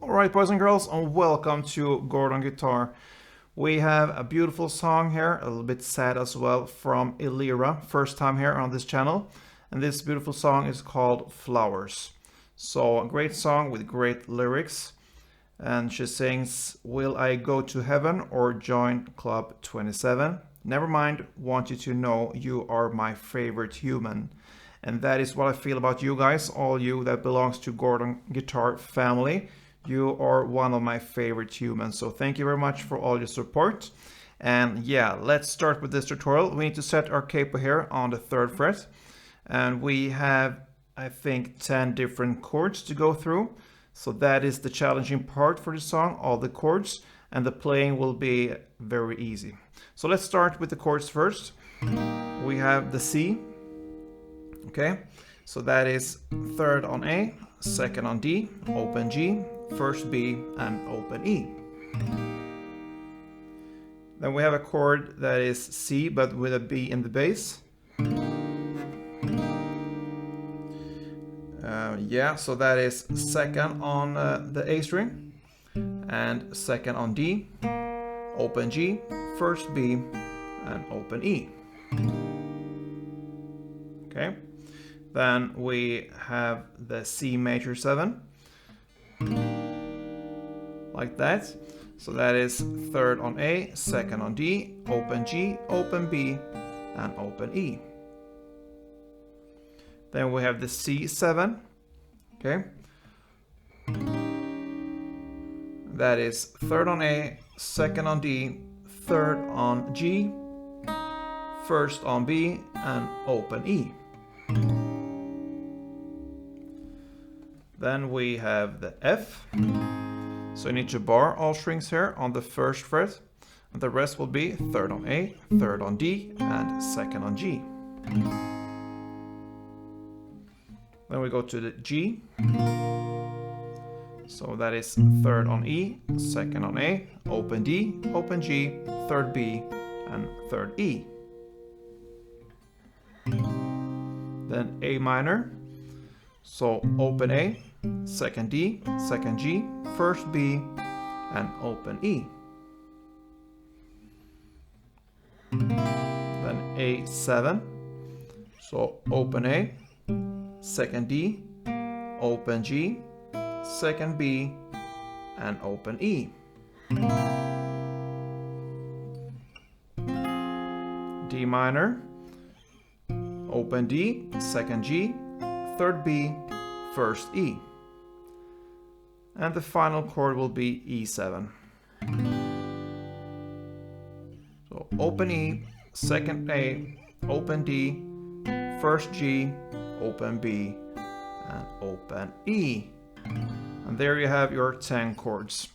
Alright, boys and girls, and welcome to Gordon Guitar. We have a beautiful song here, a little bit sad as well, from ILIRA, first time here on this channel. And this beautiful song is called Flowers. So, a great song with great lyrics. And she sings, "Will I go to heaven or join Club 27? Never mind, want you to know you are my favorite human." And that is what I feel about you guys, all you that belongs to Gordon Guitar family. You are one of my favorite humans, so thank you very much for all your support. And yeah, let's start with this tutorial. We need to set our capo here on the 3rd fret. And we have, I think, 10 different chords to go through. So that is the challenging part for the song, all the chords. And the playing will be very easy. So let's start with the chords first. We have the C. Okay, so that is 3rd on A, 2nd on D, open G, 1st B, and open E. Then we have a chord that is C, but with a B in the bass. So that is 2nd on the A string, and 2nd on D, open G, 1st B, and open E. Okay. Then we have the C major 7, like that. So that is 3rd on A, 2nd on D, open G, open B, and open E. Then we have the C7, okay. That is 3rd on A, 2nd on D, 3rd on G, 1st on B, and open E. Then we have the F. So you need to bar all strings here on the 1st fret. And the rest will be 3rd on A, 3rd on D, and 2nd on G. Then we go to the G. So that is 3rd on E, 2nd on A, open D, open G, 3rd B, and 3rd E. Then A minor. So open A, 2nd D, 2nd G, 1st B, and open E. Then A7. So open A, 2nd D, open G, 2nd B, and open E. D minor. Open D, 2nd G, 3rd B, 1st E. And the final chord will be E7. So open E, 2nd A, open D, 1st G, open B, and open E. And there you have your 10 chords.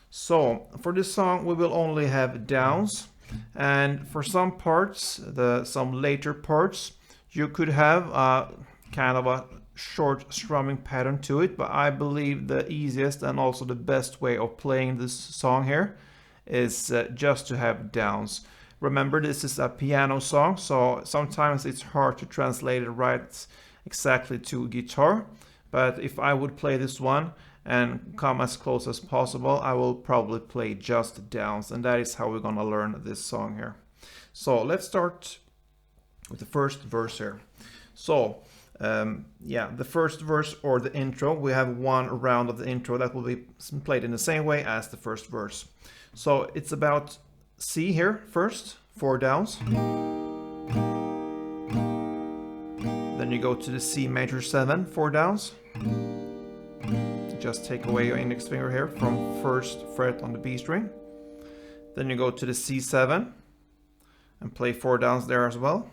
So for this song we will only have downs, and for some parts, some later parts, you could have kind of a short strumming pattern to it, but I believe the easiest and also the best way of playing this song here is just to have downs. Remember, this is a piano song, so sometimes it's hard to translate it right exactly to guitar. But if I would play this one and come as close as possible, I will probably play just downs, and that is how we're gonna learn this song here. So let's start with the first verse here. So the first verse, or the intro, we have one round of the intro that will be played in the same way as the first verse. So it's about C here first, 4 downs. Then you go to the C major 7, 4 downs. Just take away your index finger here from 1st fret on the B string. Then you go to the C7 and play 4 downs there as well.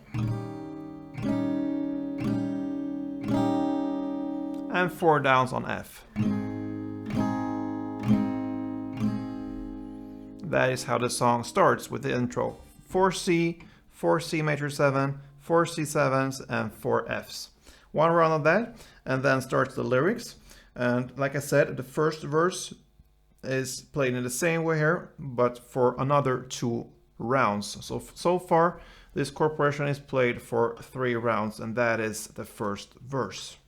And 4 downs on F. That is how the song starts with the intro. 4 C, 4 C major 7, 4 C7s, and 4 Fs. One round of that, and then starts the lyrics. And like I said, the first verse is played in the same way here, but for another 2 rounds. So far, this chord progression is played for 3 rounds, and that is the first verse.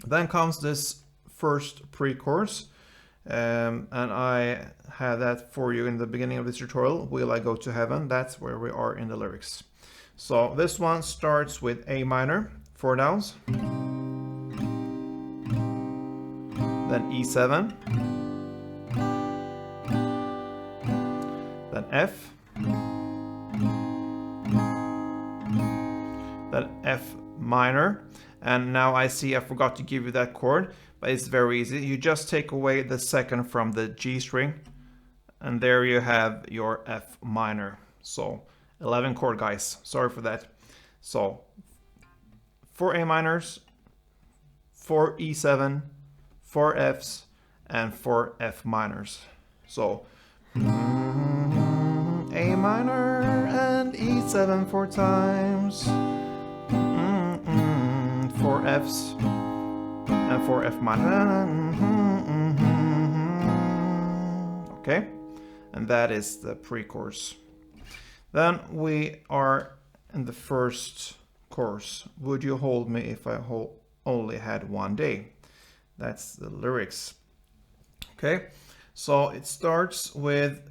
Then comes this first pre-chorus, and I had that for you in the beginning of this tutorial. Will I go to heaven? That's where we are in the lyrics. So this one starts with A minor, 4 downs, then E7, then F, then F minor, and now I see I forgot to give you that chord, but it's very easy. You just take away the second from the G string, and there you have your F minor. So 11 chord, guys. Sorry for that. So 4 A minors, 4 E7, 4 Fs, and 4 F minors. So A minor and E7 4 times, 4 Fs and 4 F minor. Okay, and that is the pre-chorus. Then we are in the first chorus. Would you hold me if I only had one day? That's the lyrics. Okay, so it starts with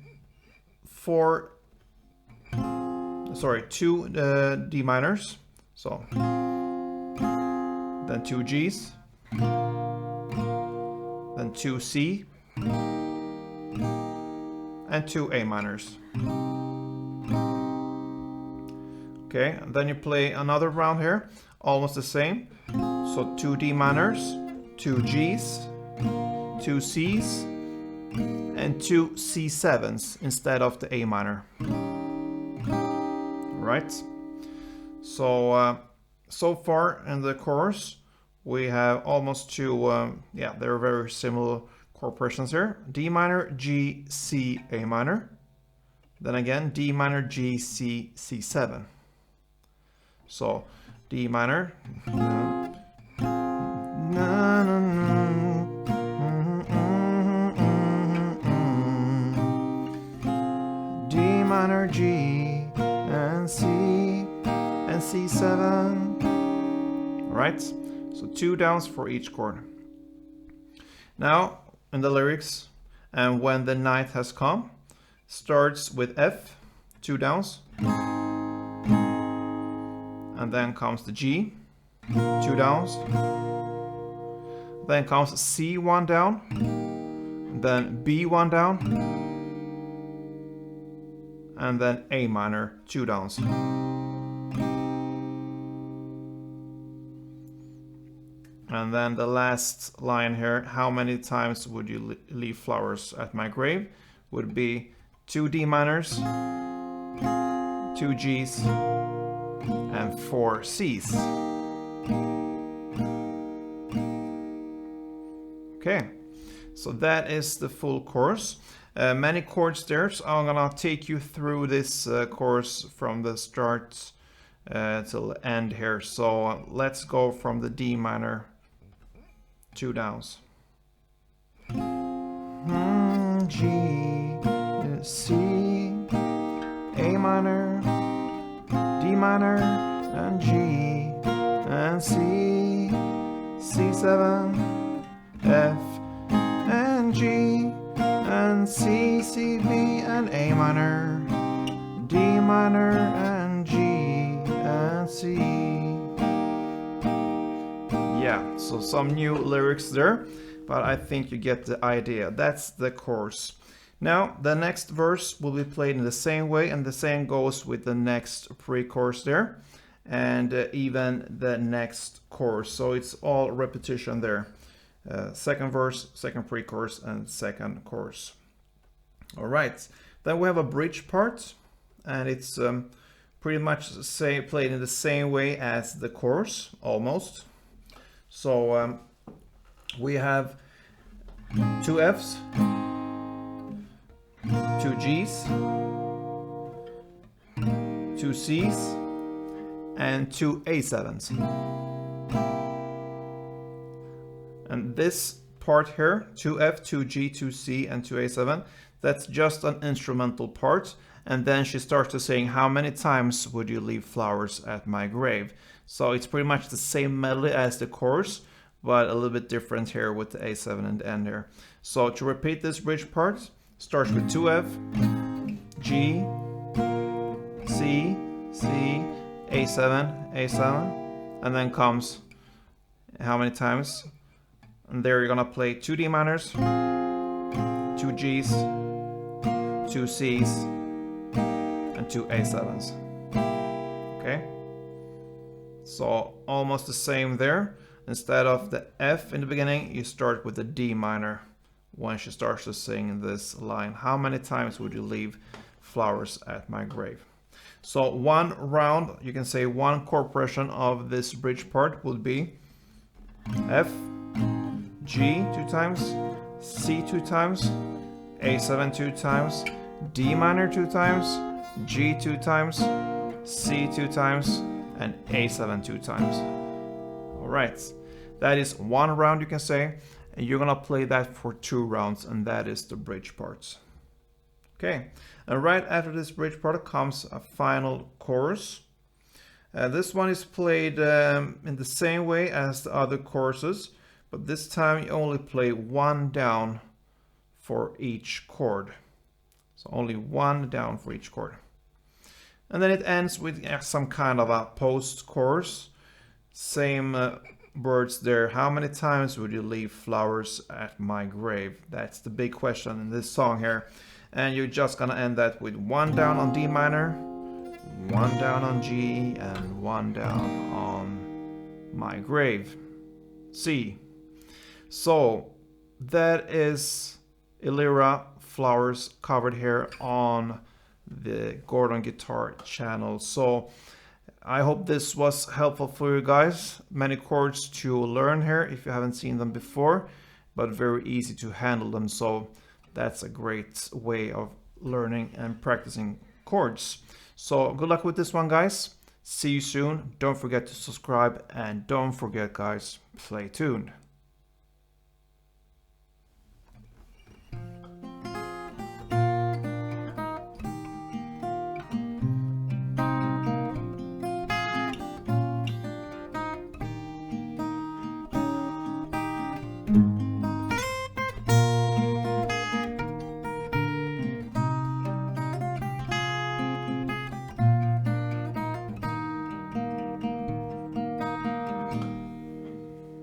2 D minors. So then 2 Gs, then 2 C, and 2 A minors. Okay, and then you play another round here, almost the same. So 2 D minors, 2 Gs, 2 Cs, and 2 C7s instead of the A minor. Right. So so far in the chorus we have almost two. They're very similar chord progressions here. D minor, G, C, A minor. Then again D minor, G, C, C7. So D minor, D minor, G, and C, and C7. Right? So 2 downs for each chord. Now in the lyrics, and when the night has come, starts with F, 2 downs. And then comes the G, 2 downs. Then comes C, 1 down. Then B, 1 down. And then A minor, 2 downs. And then the last line here, how many times would you leave flowers at my grave? Would be 2 D minors, 2 Gs, and 4 Cs. Okay, so that is the full chorus. Many chords there, so I'm gonna take you through this chorus from the start till the end here. So let's go from the D minor, 2 downs. G, C, A minor, D minor, and G, and C, C7, F, and G, and C, C, B, and A minor, D minor, and G, and C. Yeah, so some new lyrics there, but I think you get the idea. That's the chorus. Now, the next verse will be played in the same way, and the same goes with the next pre-chorus there, and even the next chorus. So it's all repetition there. Second verse, second pre-chorus, and second chorus. All right, then we have a bridge part, and it's pretty much played in the same way as the chorus, almost. So we have 2 Fs, 2 Gs, 2 Cs, and 2 A7s. And this part here, 2F, 2G, 2C, and 2A7, that's just an instrumental part. And then she starts to saying, how many times would you leave flowers at my grave? So it's pretty much the same melody as the chorus, but a little bit different here with the A7 and the end here. So to repeat this bridge part, starts with 2F, G, C, C, A7, A7, and then comes how many times? And there you're gonna play 2 D minors, 2 Gs, 2 Cs, and 2 A7s. Okay? So almost the same there. Instead of the F in the beginning, you start with the D minor when she starts to sing this line. How many times would you leave flowers at my grave? So one round, you can say one chord progression of this bridge part would be F, G 2 times, C 2 times, A7 2 times, D minor 2 times, G 2 times, C 2 times, and A7 2 times. All right, that is one round, you can say, and you're gonna play that for 2 rounds, and that is the bridge parts. Okay, and right after this bridge part comes a final chorus. This one is played in the same way as the other choruses, but this time you only play 1 down for each chord. So only 1 down for each chord. And then it ends with some kind of a post-chorus. Same words there. How many times would you leave flowers at my grave? That's the big question in this song here. And you're just gonna end that with 1 down on D minor, 1 down on G, and 1 down on my grave, C. So that is ILIRA Flowers covered here on the Gordon Guitar channel. So I hope this was helpful for you guys. Many chords to learn here if you haven't seen them before, but very easy to handle them. So that's a great way of learning and practicing chords. So good luck with this one, guys. See you soon. Don't forget to subscribe, and don't forget, guys, play tuned.